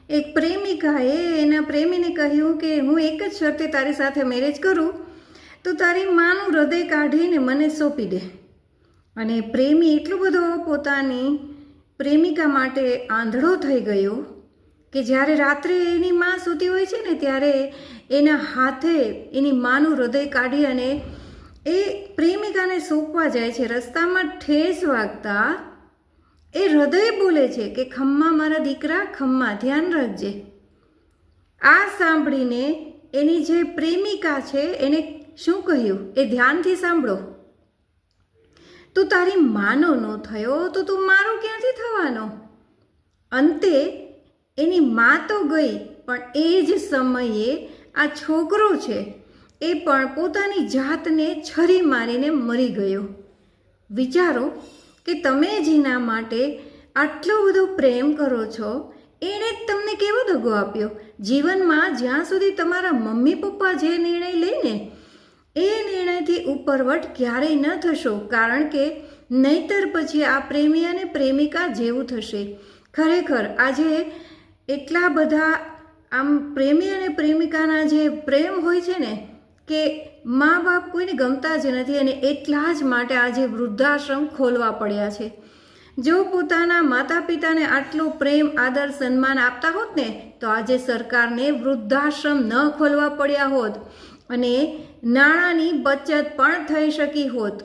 એક પ્રેમિકાએ એના પ્રેમીને કહ્યું કે હું એક જ શરતે તારી સાથે મેરેજ કરું તો તારી માનું હૃદય કાઢીને મને સોંપી દે. અને પ્રેમી એટલો બધો પોતાની પ્રેમિકા માટે આંધળો થઈ ગયો કે જ્યારે રાત્રે એની માં સૂતી હોય છે ને ત્યારે એના હાથે એની માનું હૃદય કાઢી અને એ પ્રેમિકાને સોંપવા જાય છે. રસ્તામાં ઠેસ વાગતા એ હૃદય બોલે છે કે ખમ્મા મારા દીકરા, ખમ્મા ધ્યાન રાખજે. આ સાંભળીને એની જે પ્રેમિકા છે એને શું કહ્યું એ ધ્યાનથી સાંભળો. તું તારી માનો ન થયો તો તું મારો ક્યાંથી થવાનો? અંતે એની માં તો ગઈ, પણ એ જ સમયે આ છોકરો છે એ પણ પોતાની જાતને છરી મારીને મરી ગયો. વિચારો કે તમે જેના માટે આટલો બધો પ્રેમ કરો છો એણે જ તમને કેવો દગો આપ્યો. જીવનમાં જ્યાં સુધી તમારા મમ્મી પપ્પા જે નિર્ણય લે ને એ નિર્ણયથી ઉપરવટ ક્યારેય ન થશો, કારણ કે નહીતર પછી આ પ્રેમી અને પ્રેમિકા જેવું થશે. ખરેખર આજે એટલા બધા આમ પ્રેમી અને પ્રેમિકાના જે પ્રેમ હોય છે ને કે મા બાપ કોઈને ગમતા જ નથી, અને એટલા જ માટે આજે વૃદ્ધાશ્રમ ખોલવા પડ્યા છે. જો પોતાના માતા પિતાને આટલો પ્રેમ આદર સન્માન આપતા હોત ને તો આજે સરકારને વૃદ્ધાશ્રમ ન ખોલવા પડ્યા હોત અને નાણાંની બચત પણ થઈ શકી હોત.